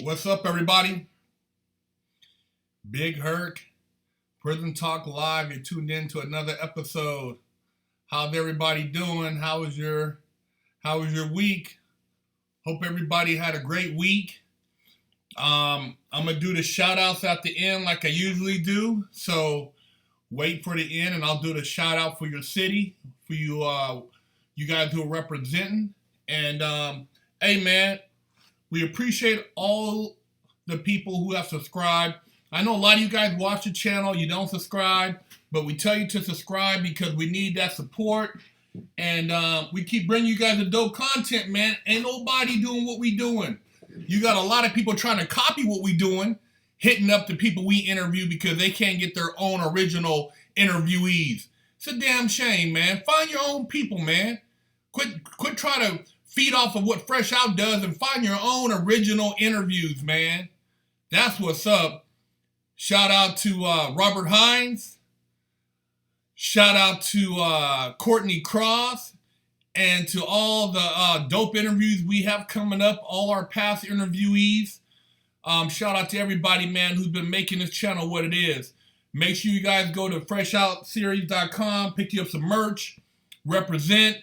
What's up, everybody? Big Herc, Prison Talk Live. You're tuned in to another episode. How's everybody doing? How was your week? Hope everybody had a great week. I'm gonna do the shout outs at the end like I usually do. So wait for the end and I'll do the shout out for your city, for you guys who are representing. And hey man, we appreciate all the people who have subscribed. I know a lot of you guys watch the channel, you don't subscribe, but we tell you to subscribe because we need that support. And we keep bringing you guys the dope content, man. Ain't nobody doing what we doing. You got a lot of people trying to copy what we doing, hitting up the people we interview because they can't get their own original interviewees. It's a damn shame, man. Find your own people, man. Quit trying to feed off of what Fresh Out does and find your own original interviews, man. That's what's up. Shout out to Robert Hines. Shout out to Courtney Cross. And to all the dope interviews we have coming up, all our past interviewees. Shout out to everybody, man, who's been making this channel what it is. Make sure you guys go to freshoutseries.com, pick you up some merch, represent.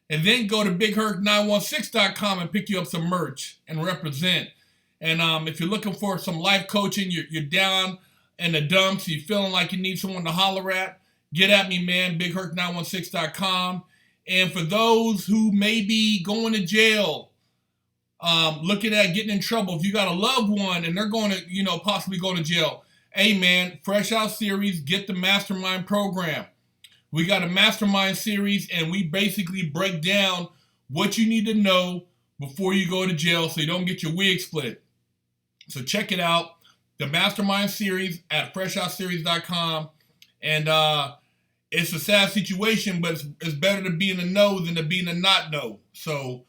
And then go to bigherc916.com and pick you up some merch and represent. And if you're looking for some life coaching, you're down in the dumps, you're feeling like you need someone to holler at, get at me, man, bigherc916.com. And for those who may be going to jail, looking at getting in trouble, if you got a loved one and they're going to, possibly go to jail, hey, man, Fresh Out Series, get the Mastermind program. We got a mastermind series, and we basically break down what you need to know before you go to jail so you don't get your wig split. So check it out, the mastermind series at freshoutseries.com. And it's a sad situation, but it's better to be in the know than to be in the not know. So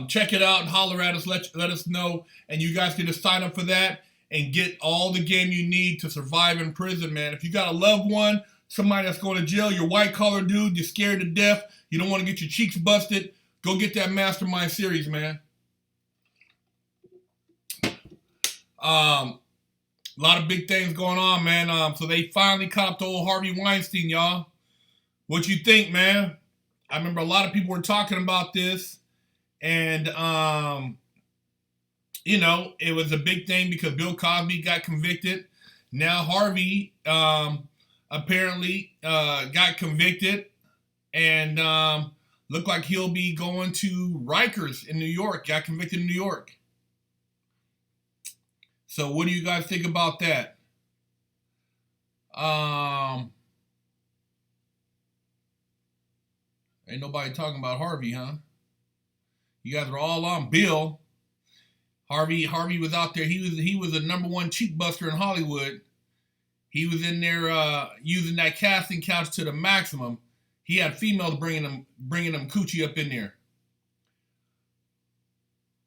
check it out and holler at us, let us know. And you guys can just sign up for that and get all the game you need to survive in prison, man. If you got a loved one, somebody that's going to jail, you're white-collar dude, you're scared to death, you don't want to get your cheeks busted, go get that mastermind series, man. A lot of big things going on, man. So they finally caught up to old Harvey Weinstein, y'all. What you think, man? I remember a lot of people were talking about this, and, it was a big thing because Bill Cosby got convicted. Now Harvey, apparently got convicted and looked like he'll be going to Rikers in New York. Got convicted in New York. So what do you guys think about that? Ain't nobody talking about Harvey, huh? You guys are all on Bill. Harvey was out there. He was the number one cheek buster in Hollywood. He was in there using that casting couch to the maximum. He had females bringing them coochie up in there.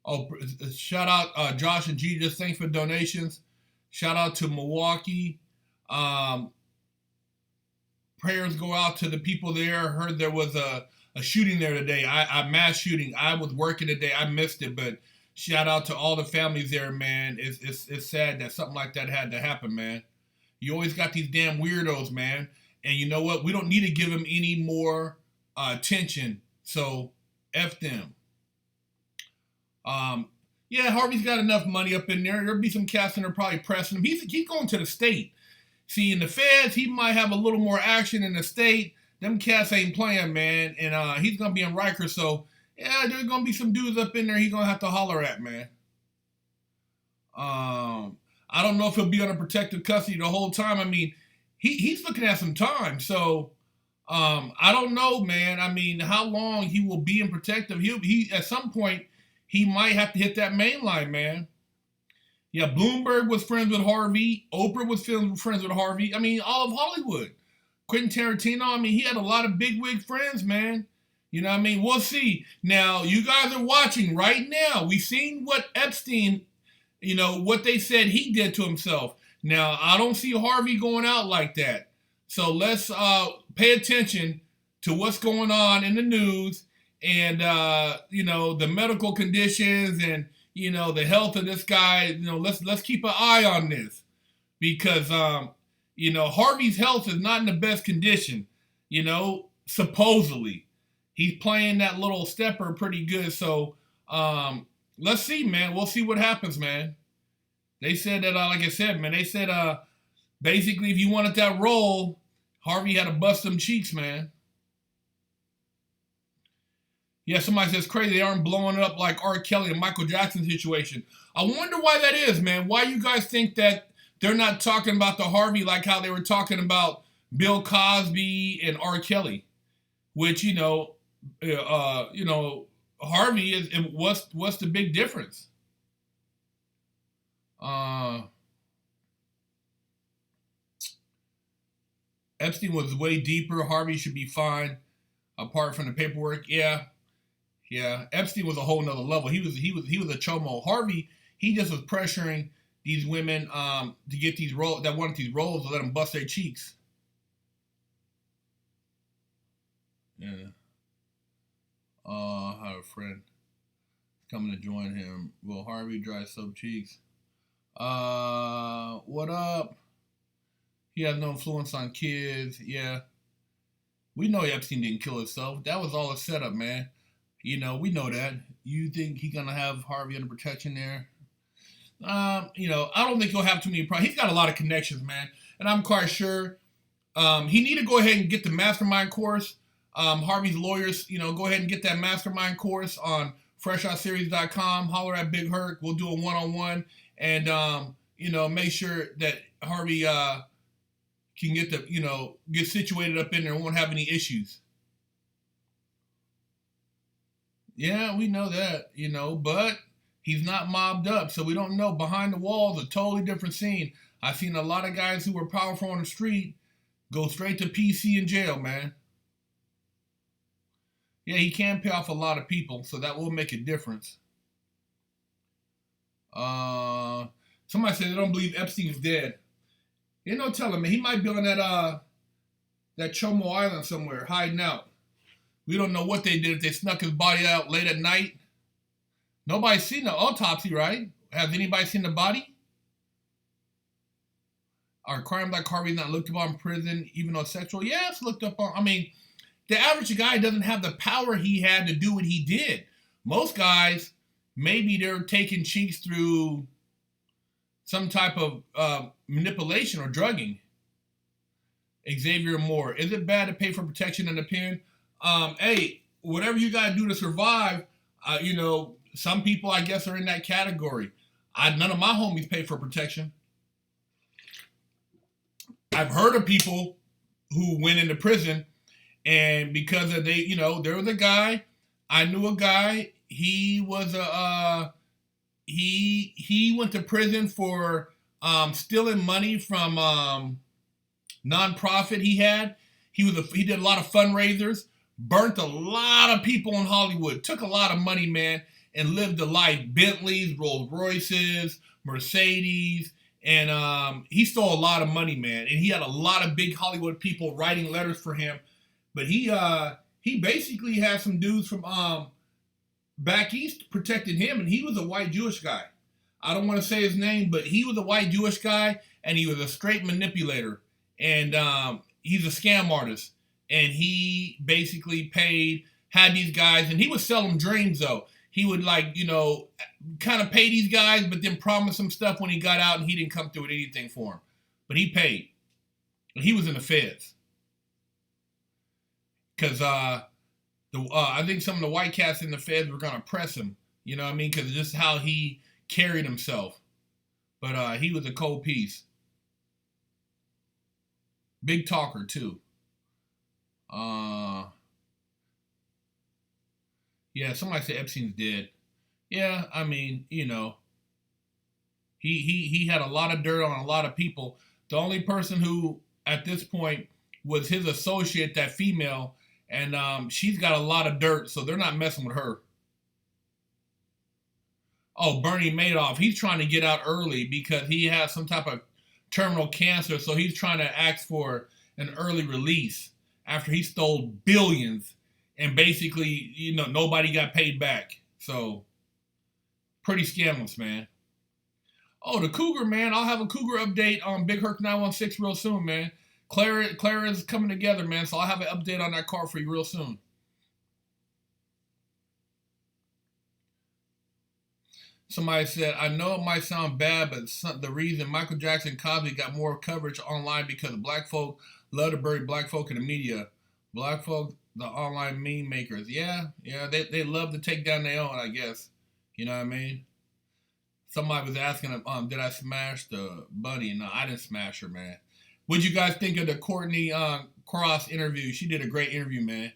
Oh, shout out Josh and Jesus. Thanks for donations. Shout out to Milwaukee. Prayers go out to the people there. I heard there was a shooting there today. A mass shooting. I was working today. I missed it, but shout out to all the families there, man. It's sad that something like that had to happen, man. You always got these damn weirdos, man. And you know what? We don't need to give them any more attention. So, F them. Yeah, Harvey's got enough money up in there. There'll be some cats in there probably pressing him. He's going to the state. See, in the feds, he might have a little more action in the state. Them cats ain't playing, man. And he's going to be in Rikers. So, yeah, there's going to be some dudes up in there he's going to have to holler at, man. I don't know if he'll be under protective custody the whole time. I mean, he's looking at some time. So, I don't know, man. I mean, how long he will be in protective. He at some point, he might have to hit that main line, man. Yeah, Bloomberg was friends with Harvey. Oprah was friends with Harvey. I mean, all of Hollywood. Quentin Tarantino, I mean, he had a lot of bigwig friends, man. You know what I mean? We'll see. Now, you guys are watching right now. We've seen what Epstein, what they said he did to himself. Now, I don't see Harvey going out like that. So let's pay attention to what's going on in the news and, the medical conditions and, the health of this guy, let's keep an eye on this because, Harvey's health is not in the best condition, supposedly. He's playing that little stepper pretty good. So, let's see, man. We'll see what happens, man. They said that, like I said, man, they said, basically, if you wanted that role, Harvey had to bust them cheeks, man. Yeah, somebody says crazy. They aren't blowing it up like R. Kelly and Michael Jackson situation. I wonder why that is, man. Why you guys think that they're not talking about the Harvey like how they were talking about Bill Cosby and R. Kelly, which Harvey is. What's the big difference? Epstein was way deeper. Harvey should be fine, apart from the paperwork. Yeah, Epstein was a whole nother level. He was a chomo. Harvey, he just was pressuring these women to get these roles that wanted these roles to let them bust their cheeks. Yeah. I have a friend coming to join him. Will Harvey dry sub cheeks? What up? He has no influence on kids. Yeah. We know Epstein didn't kill himself. That was all a setup, man. We know that. You think he's gonna have Harvey under protection there? I don't think he'll have too many problems. He's got a lot of connections, man, and I'm quite sure he need to go ahead and get the mastermind course. Harvey's lawyers, go ahead and get that mastermind course on freshoutseries.com. Holler at Big Herc. We'll do a one-on-one, and make sure that Harvey can get situated up in there and won't have any issues. Yeah, we know that, but he's not mobbed up, so we don't know. Behind the walls, a totally different scene. I've seen a lot of guys who were powerful on the street go straight to PC in jail, man. Yeah, he can pay off a lot of people, so that will make a difference. Somebody said they don't believe Epstein's dead. Ain't no telling, man. He might be on that Chomo Island somewhere, hiding out. We don't know what they did, if they snuck his body out late at night. Nobody's seen the autopsy, right? Has anybody seen the body? Are crimes like Harvey not looked upon in prison, even though sexual? Yeah, it's looked up on. I mean, the average guy doesn't have the power he had to do what he did. Most guys, maybe they're taking cheeks through some type of manipulation or drugging. Xavier Moore, is it bad to pay for protection in the pen? Hey, whatever you gotta do to survive, some people I guess are in that category. None of my homies pay for protection. I've heard of people who went into prison and because of there was a guy, I knew a guy, he was he went to prison for stealing money from nonprofit he had. He did a lot of fundraisers. Burnt a lot of people in Hollywood, took a lot of money, man, and lived a life. Bentleys, Rolls Royces, Mercedes, and he stole a lot of money, man. And he had a lot of big Hollywood people writing letters for him. But he basically had some dudes from back east protecting him, and he was a white Jewish guy. I don't want to say his name, but he was a white Jewish guy, and he was a straight manipulator. And he's a scam artist. And he basically had these guys, and he would sell them dreams, though. He would, kind of pay these guys, but then promise them stuff when he got out, and he didn't come through with anything for him. But he paid. And he was in the feds. Because I think some of the white cats in the feds were going to press him. You know what I mean? Because just how he carried himself. But he was a cold piece. Big talker, too. Yeah, somebody said Epstein's dead. Yeah, I mean, he had a lot of dirt on a lot of people. The only person who, at this point, was his associate, that female, and she's got a lot of dirt, so they're not messing with her. Oh, Bernie Madoff, he's trying to get out early because he has some type of terminal cancer, so he's trying to ask for an early release after he stole billions and basically, nobody got paid back. So Pretty scandalous, man. Oh, the Cougar, man. I'll have a Cougar update on Big Herc 916 real soon, man. Clara is coming together, man, so I'll have an update on that car for you real soon. Somebody said, I know it might sound bad, but the reason Michael Jackson and Cosby got more coverage online because black folk love to bury black folk in the media. Black folk, the online meme makers. Yeah, they love to take down their own, I guess. You know what I mean? Somebody was asking, did I smash the bunny? No, I didn't smash her, man. What'd you guys think of the Courtney Cross interview? She did a great interview, man.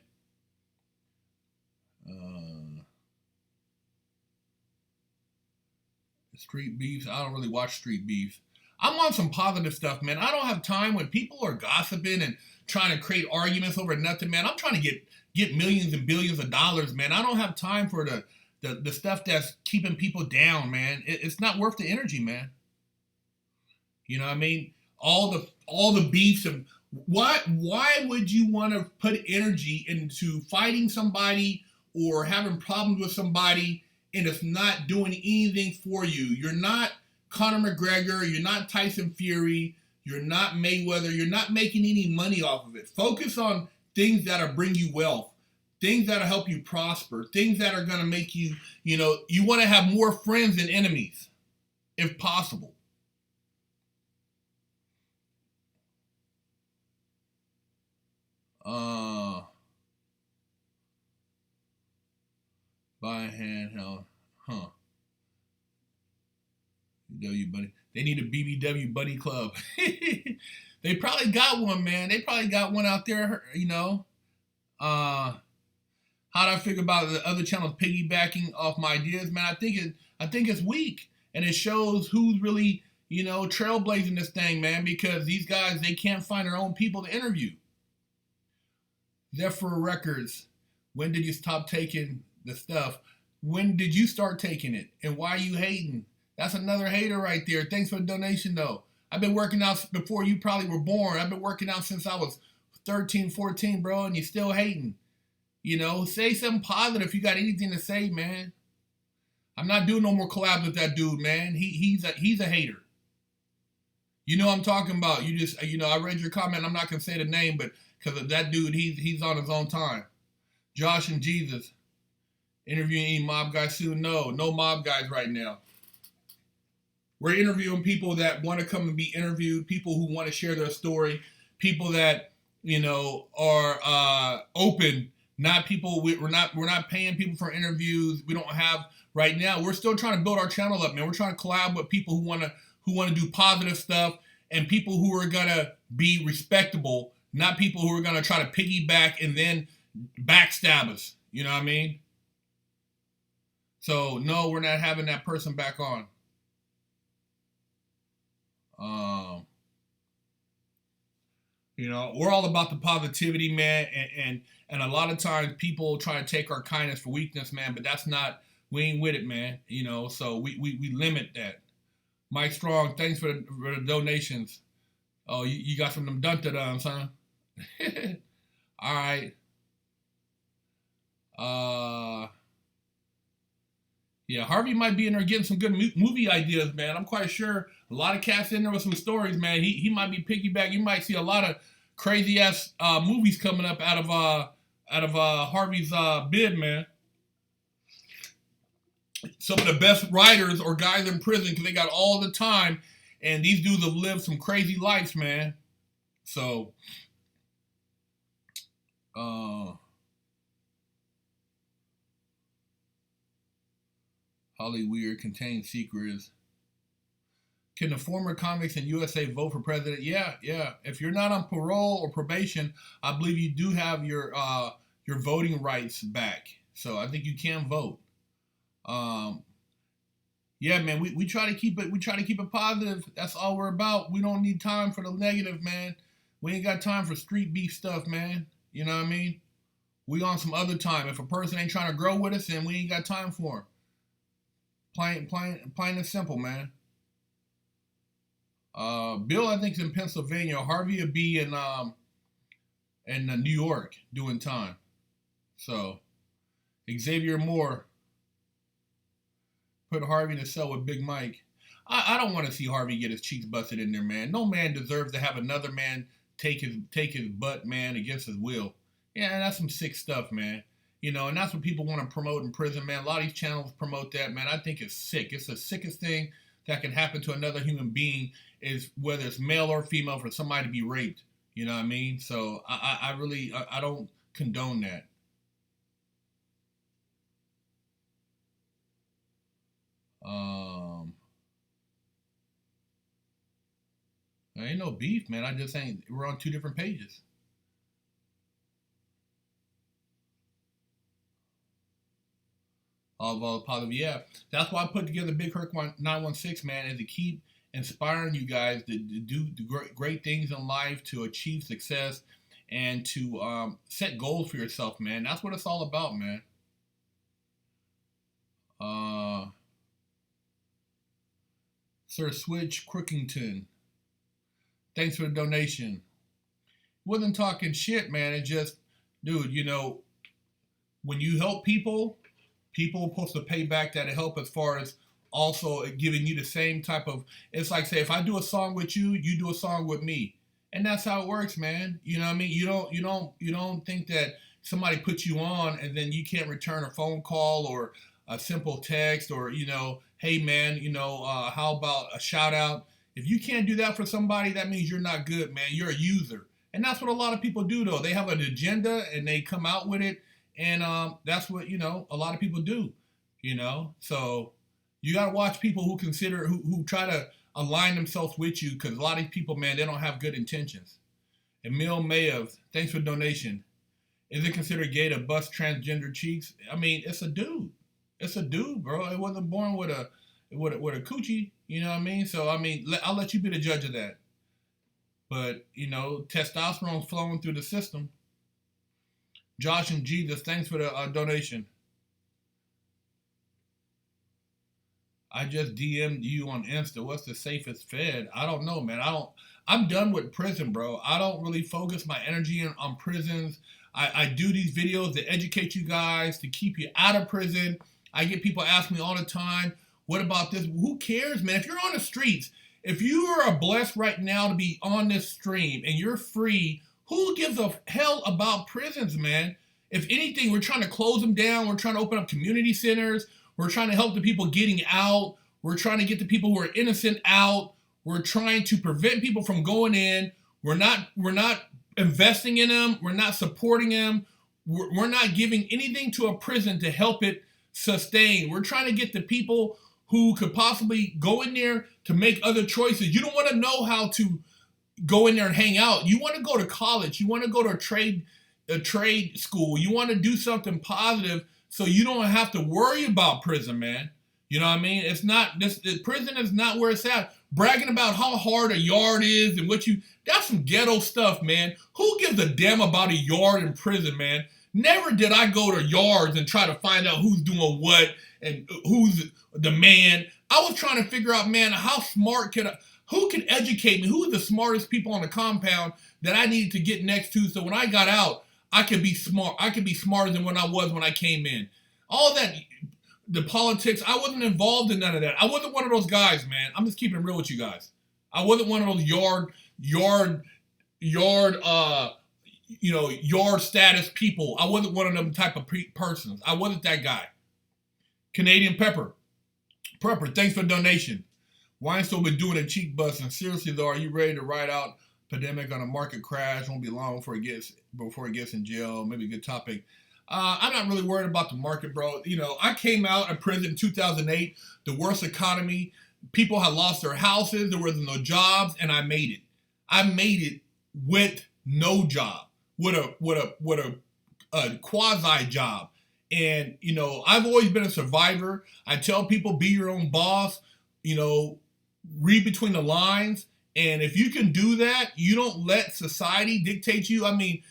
Street beefs. I don't really watch street beefs. I'm on some positive stuff, man. I don't have time when people are gossiping and trying to create arguments over nothing, man. I'm trying to get millions and billions of dollars, man. I don't have time for the stuff that's keeping people down, man. It's not worth the energy, man. You know what I mean? All the beefs and why would you want to put energy into fighting somebody or having problems with somebody and it's not doing anything for you? You're not Conor McGregor, you're not Tyson Fury, you're not Mayweather, you're not making any money off of it. Focus on things that are bring you wealth, things that will help you prosper, things that are going to make you, you want to have more friends than enemies, if possible. Buy a handheld, huh? BBW buddy. They need a BBW buddy club. They probably got one, man. They probably got one out there, How do I figure about the other channels piggybacking off my ideas, man? I think it's weak, and it shows who's really, trailblazing this thing, man. Because these guys, they can't find their own people to interview. Zephyr Records. When did you stop taking the stuff? When did you start taking it? And why are you hating? That's another hater right there. Thanks for the donation, though. I've been working out before you probably were born. I've been working out since I was 13, 14, bro, and you're still hating. Say something positive if you got anything to say, man. I'm not doing no more collabs with that dude, man. He's a hater. You know what I'm talking about. You just, I read your comment. I'm not going to say the name, but because of that dude, he's on his own time. Josh and Jesus. Interviewing any mob guys soon? No mob guys right now. We're interviewing people that want to come and be interviewed, people who want to share their story, people that, are open, not people, we're not paying people for interviews. We don't have right now. We're still trying to build our channel up, man. We're trying to collab with people who want to do positive stuff and people who are going to be respectable, not people who are going to try to piggyback and then backstab us. You know what I mean? So, no, we're not having that person back on. We're all about the positivity, man, and a lot of times people try to take our kindness for weakness, man, but that's not, we ain't with it, man, so we limit that. Mike Strong, thanks for the donations. Oh, you got some of them dun-da-duns, huh? All right. Yeah, Harvey might be in there getting some good movie ideas, man. I'm quite sure a lot of cats in there with some stories, man. He might be piggyback. You might see a lot of crazy ass movies coming up out of Harvey's bid, man. Some of the best writers or guys in prison because they got all the time, and these dudes have lived some crazy lives, man. So, Hollyweird contains secrets. Can the former convicts in USA vote for president? Yeah. If you're not on parole or probation, I believe you do have your voting rights back. So I think you can vote. Yeah, man, we try to keep it. We try to keep it positive. That's all we're about. We don't need time for the negative, man. We ain't got time for street beef stuff, man. You know what I mean? We on some other time. If a person ain't trying to grow with us, then we ain't got time for him. Plain and simple, man. Bill, I think, is in Pennsylvania. Harvey will be in New York doing time. So, Xavier Moore. Put Harvey in a cell with Big Mike. I don't want to see Harvey get his cheeks busted in there, man. No man deserves to have another man take his butt, man, against his will. Yeah, that's some sick stuff, man. And that's what people want to promote in prison, man. A lot of these channels promote that, man. I think it's sick. It's the sickest thing that can happen to another human being is whether it's male or female for somebody to be raped. You know what I mean? So I really don't condone that. There ain't no beef, man. I just ain't. We're on two different pages. Of positive, yeah. That's why I put together Big Herc 916, man, is to keep inspiring you guys to do great things in life, to achieve success, and to set goals for yourself, man. That's what it's all about, man. Sir Switch Crookington, thanks for the donation. Wasn't talking shit, man. It just, dude, when you help people are supposed to pay back that help as far as also giving you the same type of, it's like, say, if I do a song with you, you do a song with me. And that's how it works, man. You know what I mean? You don't think that somebody puts you on and then you can't return a phone call or a simple text or, hey man, how about a shout out? If you can't do that for somebody, that means you're not good, man. You're a user. And that's what a lot of people do, though. They have an agenda and they come out with it. And that's what, a lot of people do, So you got to watch people who try to align themselves with you, because a lot of these people, man, they don't have good intentions. Emil Mayev, thanks for the donation. Is it considered gay to bust transgender cheeks? I mean, it's a dude. It's a dude, bro. It wasn't born with a coochie, you know what I mean? So, I mean, I'll let you be the judge of that. But, testosterone's flowing through the system. Josh and Jesus, thanks for the donation. I just DM'd you on Insta. What's the safest fed? I don't know, man. I'm done with prison, bro. I don't really focus my energy on prisons. I do these videos to educate you guys, to keep you out of prison. I get people ask me all the time, what about this? Who cares, man? If you're on the streets, if you are blessed right now to be on this stream and you're free, who gives a hell about prisons, man? If anything, we're trying to close them down. We're trying to open up community centers. We're trying to help the people getting out. We're trying to get the people who are innocent out. We're trying to prevent people from going in. We're not investing in them. We're not supporting them. We're not giving anything to a prison to help it sustain. We're trying to get the people who could possibly go in there to make other choices. You don't want to know how to go in there and hang out. You want to go to college. You want to go to a trade school. You want to do something positive so you don't have to worry about prison, man. You know what I mean? It's not this. Prison is not where it's at. Bragging about how hard a yard is and that's some ghetto stuff, man. Who gives a damn about a yard in prison, man? Never did I go to yards and try to find out who's doing what and who's the man. I was trying to figure out, man, how smart who can educate me? Who are the smartest people on the compound that I needed to get next to, so when I got out, I could be smart. I could be smarter than when I was when I came in. All that, the politics, I wasn't involved in none of that. I wasn't one of those guys, man. I'm just keeping it real with you guys. I wasn't one of those yard status people. I wasn't one of them type of persons. I wasn't that guy. Canadian Prepper, thanks for the donation. Weinstein been doing a cheek busting. Seriously though, are you ready to ride out pandemic on a market crash? Won't be long before it gets in jail. Maybe a good topic. I'm not really worried about the market, bro. I came out of prison in 2008, the worst economy. People had lost their houses. There was no jobs, and I made it. I made it with no job, with a quasi job. And, I've always been a survivor. I tell people, be your own boss, read between the lines. And if you can do that, you don't let society dictate you. I mean,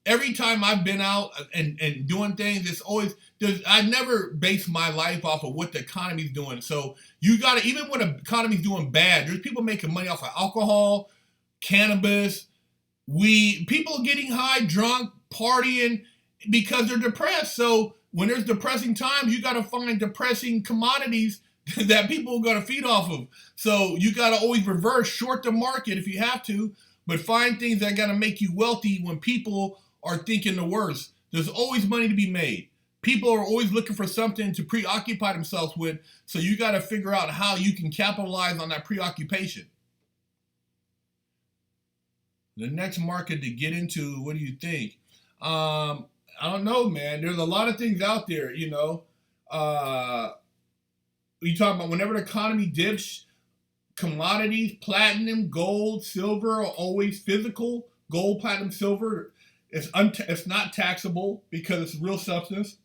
every time I've been out and doing things, I never base my life off of what the economy's doing. So you got to, even when the economy's doing bad, there's people making money off of alcohol, cannabis, weed, people getting high, drunk, partying, because they're depressed. So when there's depressing times, you got to find depressing commodities that people are going to feed off of. So you got to always reverse, short the market if you have to, but find things that are going to make you wealthy when people are thinking the worst. There's always money to be made. People are always looking for something to preoccupy themselves with, so you got to figure out how you can capitalize on that preoccupation. The next market to get into, what do you think? I don't know, man. There's a lot of things out there, you know. We talk about whenever the economy dips, commodities, platinum, gold, silver are always physical. Gold, platinum, silver, it's not taxable because it's real substance.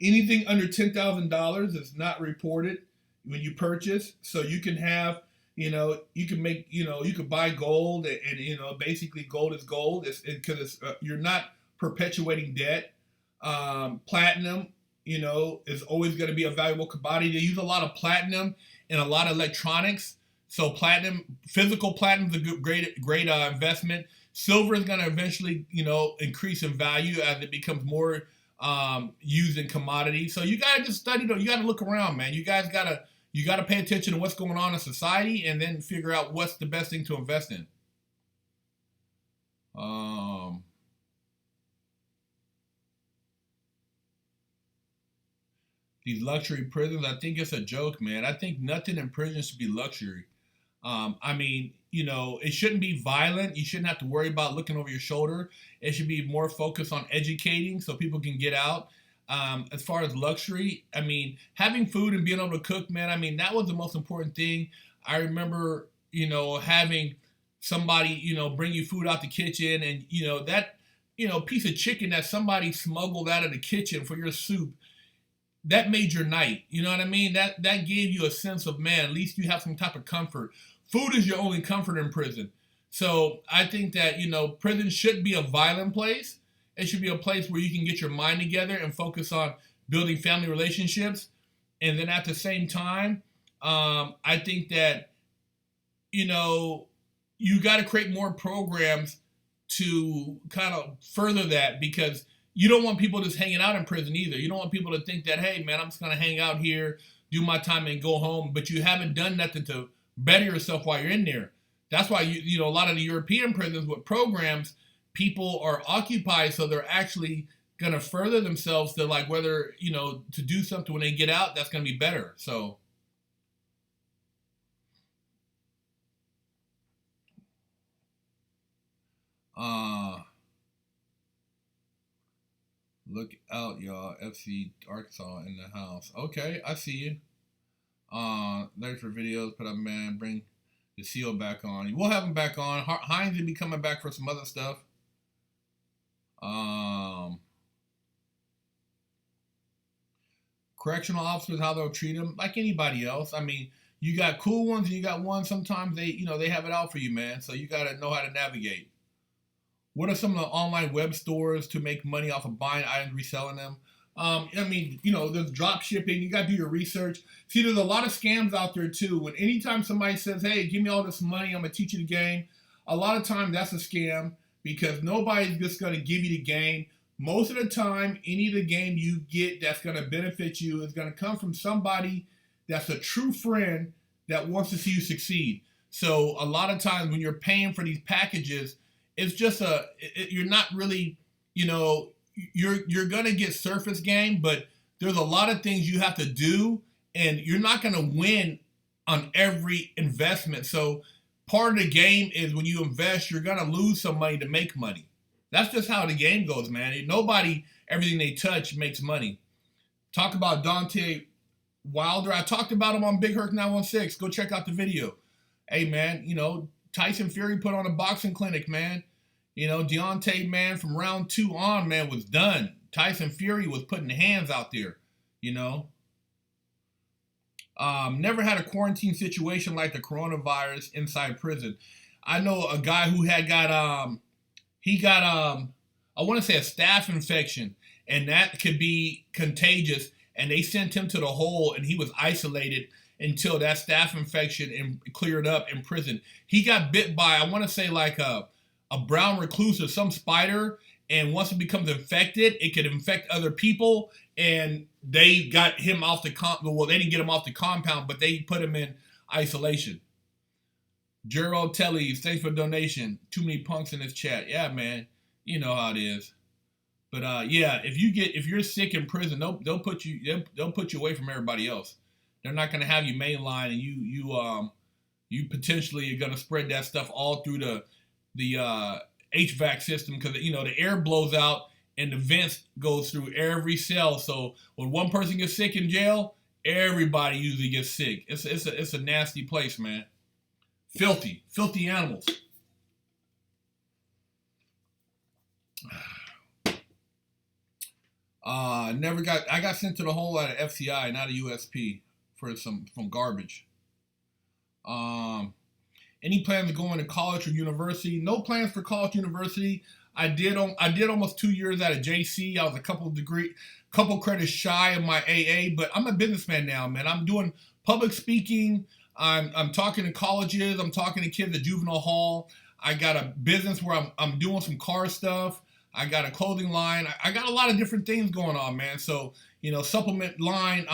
Anything under $10,000 is not reported when you purchase. So you can have, you know, you can make, you know, you could buy gold and you know, basically gold is gold. It's because you're not perpetuating debt. Platinum, you know, is always going to be a valuable commodity. They use a lot of platinum in a lot of electronics. So platinum, physical platinum is a great investment. Silver is going to eventually, you know, increase in value as it becomes more used in commodities. So you gotta just study. You gotta look around, man. You gotta pay attention to what's going on in society, and then figure out what's the best thing to invest in. These luxury prisons, I think it's a joke, man. I think nothing in prison should be luxury. I mean, you know, it shouldn't be violent. You shouldn't have to worry about looking over your shoulder. It should be more focused on educating so people can get out. As far as luxury, I mean, having food and being able to cook, man, I mean, that was the most important thing. I remember, you know, having somebody, you know, bring you food out the kitchen, and, you know, that, you know, piece of chicken that somebody smuggled out of the kitchen for your soup, that made your night. You know what I mean? That gave you a sense of, man, at least you have some type of comfort. Food is your only comfort in prison. So I think that, you know, prison shouldn't be a violent place. It should be a place where you can get your mind together and focus on building family relationships. And then at the same time, I think that, you know, you got to create more programs to kind of further that, because you don't want people just hanging out in prison either. You don't want people to think that, hey, man, I'm just going to hang out here, do my time, and go home. But you haven't done nothing to better yourself while you're in there. That's why, you know, a lot of the European prisons with programs, people are occupied, so they're actually going to further themselves to, like, whether, you know, to do something when they get out, that's going to be better. So, look out, y'all. FC Arkansas in the house. Okay, I see you. Thanks for videos. Put up, man. Bring the seal back on. We'll have him back on. Hines will be coming back for some other stuff. Correctional officers, how they'll treat them like anybody else. I mean, you got cool ones and you got ones. Sometimes they, you know, they have it out for you, man. So you got to know how to navigate. What are some of the online web stores to make money off of buying items, reselling them? I mean, you know, there's drop shipping. You got to do your research. See, there's a lot of scams out there too. When anytime somebody says, hey, give me all this money, I'm going to teach you the game. A lot of times that's a scam, because nobody's just going to give you the game. Most of the time, any of the game you get that's going to benefit you is going to come from somebody that's a true friend that wants to see you succeed. So a lot of times when you're paying for these packages, it's just you're not really, you know, you're going to get surface game, but there's a lot of things you have to do, and you're not going to win on every investment. So part of the game is when you invest, you're going to lose some money to make money. That's just how the game goes, man. Nobody, everything they touch makes money. Talk about Deontay Wilder. I talked about him on Big Herc 916. Go check out the video. Hey, man, you know, Tyson Fury put on a boxing clinic, man. You know, Deontay, man, from round 2 on, man, was done. Tyson Fury was putting hands out there, you know. Never had a quarantine situation like the coronavirus inside prison. I know a guy who had got, I want to say a staph infection, and that could be contagious, and they sent him to the hole, and he was isolated until that staph infection cleared up in prison. He got bit by, I want to say, like a brown recluse or some spider, and once it becomes infected, it could infect other people, and they got him off the well, they didn't get him off the compound, but they put him in isolation. Gerald Tellies, thanks for the donation. Too many punks in this chat. Yeah, man, you know how it is. But yeah, if you're sick in prison, they'll put you away from everybody else. They're not gonna have you mainline, and you potentially are gonna spread that stuff all through the HVAC system, because the air blows out and the vents goes through every cell. So when one person gets sick in jail, everybody usually gets sick. It's a nasty place, man. Filthy animals. I got sent to the hole at an FCI, not a USP, for some garbage. Any plans to go into college or university? No plans for college, university. I did almost 2 years at a JC. I was a couple credits shy of my AA, but I'm a businessman now, man. I'm doing public speaking. I'm talking to colleges. I'm talking to kids at juvenile hall. I got a business where I'm doing some car stuff. I got a clothing line. I got a lot of different things going on, man. So, supplement line.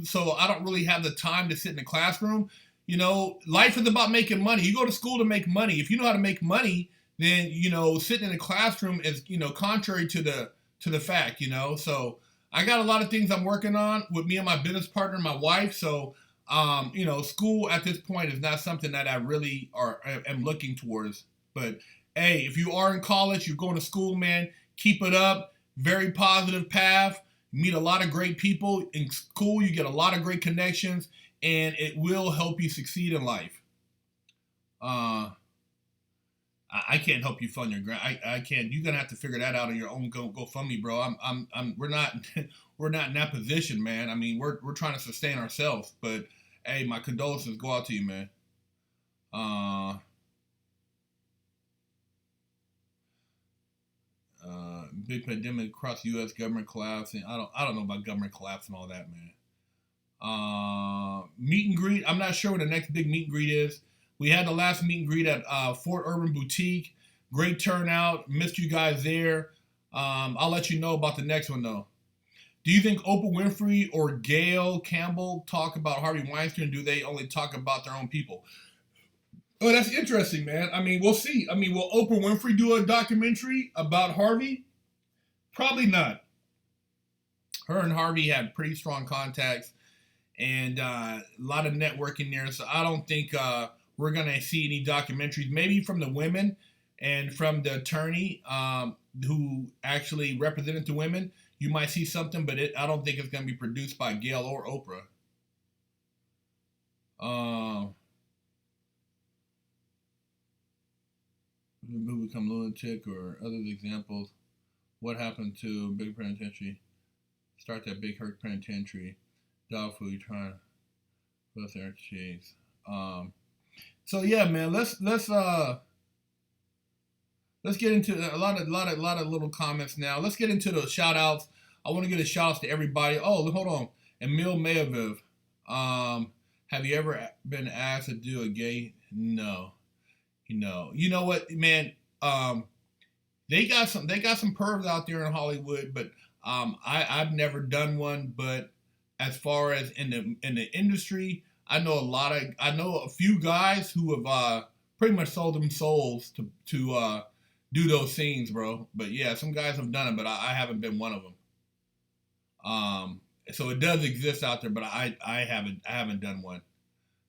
So I don't really have the time to sit in the classroom. Life is about making money. You go to school to make money. If you know how to make money, then, sitting in the classroom is, contrary to the fact, So I got a lot of things I'm working on with me and my business partner, my wife. So, school at this point is not something that I really am looking towards. But, hey, if you are in college, you're going to school, man, keep it up. Very positive path. Meet a lot of great people. In school, you get a lot of great connections, and it will help you succeed in life. I can't help you fund your grant. I can't. You're gonna have to figure that out on your own. Go fund me, bro. We're not in that position, man. I mean, we're trying to sustain ourselves. But hey, my condolences go out to you, man. Big pandemic across the U.S. government collapsing. I don't know about government collapse and all that, man. Meet and greet. I'm not sure what the next big meet and greet is. We had the last meet and greet at Fort Urban Boutique. Great turnout. Missed you guys there. I'll let you know about the next one, though. Do you think Oprah Winfrey or Gail Campbell talk about Harvey Weinstein, or do they only talk about their own people? Oh, that's interesting, man. I mean, we'll see. I mean, will Oprah Winfrey do a documentary about Harvey? Probably not. Her and Harvey had pretty strong contacts and a lot of networking there. So I don't think we're going to see any documentaries. Maybe from the women and from the attorney who actually represented the women. You might see something, but I don't think it's going to be produced by Gail or Oprah. Who become lunatic or other examples? What happened to big penitentiary? Start that big Herc penitentiary. Doubtful you trying to put their cheese. So yeah, man, let's get into a lot of little comments now. Let's get into the shout outs. I want to get a shout outs to everybody. Oh, hold on. Emil Mayaviv. Have you ever been asked to do a gay? No. You know what, man? They got some pervs out there in Hollywood, but I've never done one. But as far as in the industry, I know a few guys who have pretty much sold them souls to do those things, bro. But yeah, some guys have done it, but I haven't been one of them. So it does exist out there, but I haven't done one.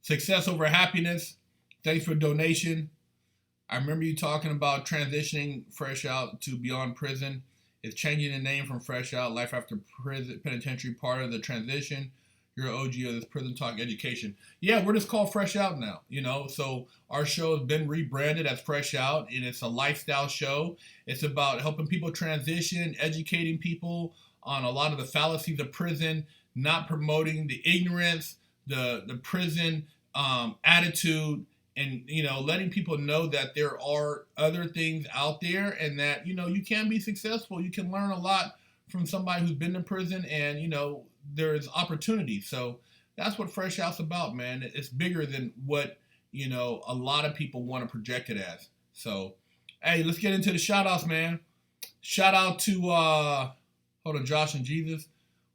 Success over happiness. Thanks for donation. I remember you talking about transitioning Fresh Out to Beyond Prison. It's changing the name from Fresh Out, Life After Prison Penitentiary, part of the transition. You're an OG of this Prison Talk education. Yeah, we're just called Fresh Out now, So our show has been rebranded as Fresh Out, and it's a lifestyle show. It's about helping people transition, educating people on a lot of the fallacies of prison, not promoting the ignorance, the prison attitude, and, letting people know that there are other things out there and that, you can be successful. You can learn a lot from somebody who's been in prison and, there's opportunity. So that's what Fresh Out's about, man. It's bigger than what, a lot of people want to project it as. So, hey, let's get into the shout outs, man. Shout out to hold on, Josh and Jesus.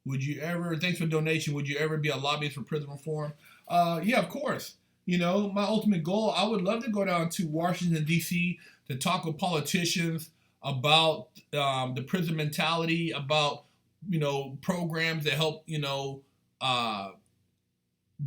Would you ever? Thanks for the donation. Would you ever be a lobbyist for prison reform? Yeah, of course. You know, my ultimate goal. I would love to go down to Washington D.C. to talk with politicians about the prison mentality, about programs that help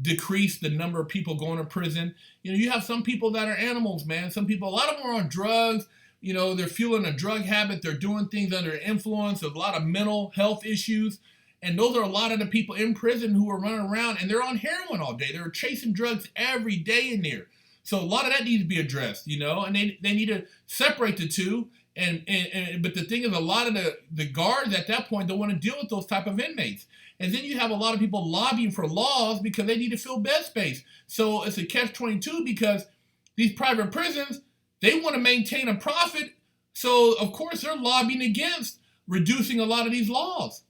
decrease the number of people going to prison. You have some people that are animals, man. Some people, a lot of them are on drugs. They're fueling a drug habit. They're doing things under influence of a lot of mental health issues. And those are a lot of the people in prison who are running around and they're on heroin all day. They're chasing drugs every day in there. So a lot of that needs to be addressed, and they need to separate the two. But the thing is, a lot of the guards at that point don't want to deal with those type of inmates. And then you have a lot of people lobbying for laws because they need to fill bed space. So it's a catch-22 because these private prisons, they want to maintain a profit. So, of course, they're lobbying against reducing a lot of these laws.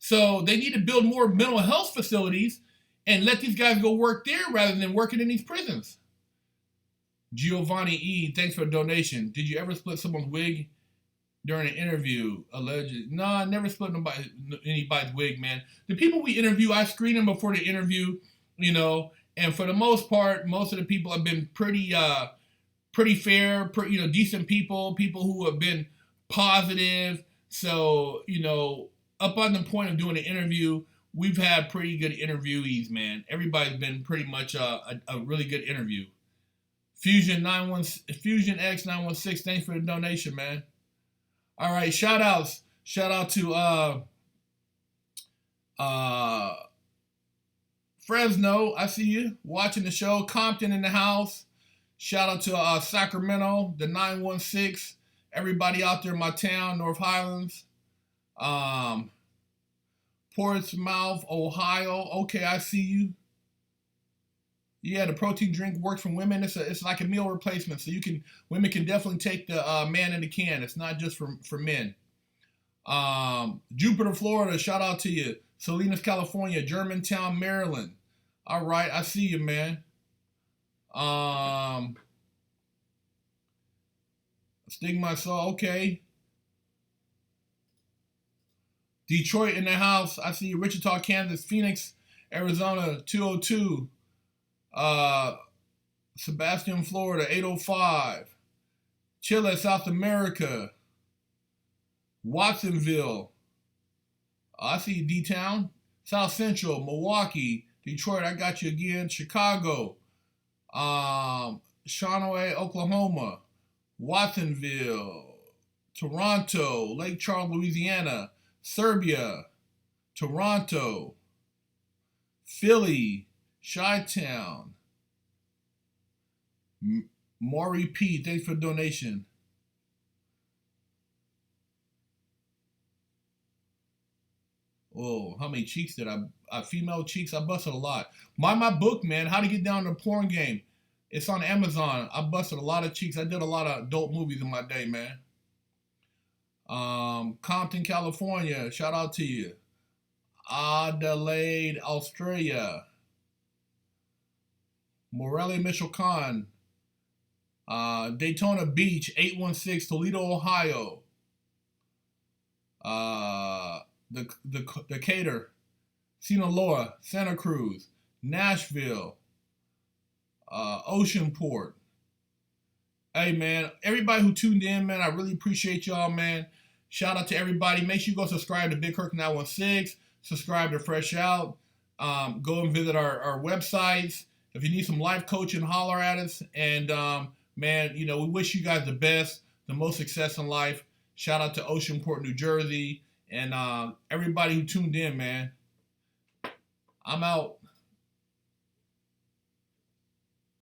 So they need to build more mental health facilities and let these guys go work there rather than working in these prisons. Giovanni E., thanks for the donation. Did you ever split someone's wig during an interview? Alleged? No, I never split anybody's wig, man. The people we interview, I screen them before the interview, and for the most part, most of the people have been pretty fair, decent people who have been positive. So, up on the point of doing an interview, we've had pretty good interviewees, man. Everybody's been pretty much a really good interview. Fusion X916, thanks for the donation, man. All right, shout out to Fresno, I see you watching the show. Compton in the house. Shout out to Sacramento, the 916. Everybody out there in my town, North Highlands. Portsmouth, Ohio. Okay, I see you. Yeah, the protein drink works for women. It's like a meal replacement, so women can definitely take the man in the can. It's not just for men. Jupiter, Florida. Shout out to you. Salinas, California. Germantown, Maryland. All right, I see you, man. Stigma Saw. Okay. Detroit in the house. I see you. Wichita, Kansas. Phoenix, Arizona, 202. Sebastian, Florida, 805. Chile, South America. Watsonville. I see you, D-Town. South Central, Milwaukee, Detroit, I got you again. Chicago. Shawnee, Oklahoma. Watsonville. Toronto, Lake Charles, Louisiana. Serbia. Toronto. Philly. Chi-Town. Maury P., thanks for the donation. Oh, how many cheeks did I female cheeks? I busted a lot. My book, man, How to Get Down to the Porn Game. It's on Amazon. I busted a lot of cheeks. I did a lot of adult movies in my day, man. Compton, California. Shout out to you. Adelaide, Australia. Morelli, Michoacan. Daytona Beach, 816, Toledo, Ohio. Decatur, Sinaloa, Santa Cruz, Nashville, Oceanport. Hey, man, everybody who tuned in, man, I really appreciate y'all, man. Shout out to everybody. Make sure you go subscribe to Big Herc 916. Subscribe to Fresh Out. Go and visit our websites. If you need some life coaching, holler at us. And, man, we wish you guys the best, the most success in life. Shout out to Oceanport, New Jersey. And everybody who tuned in, man. I'm out.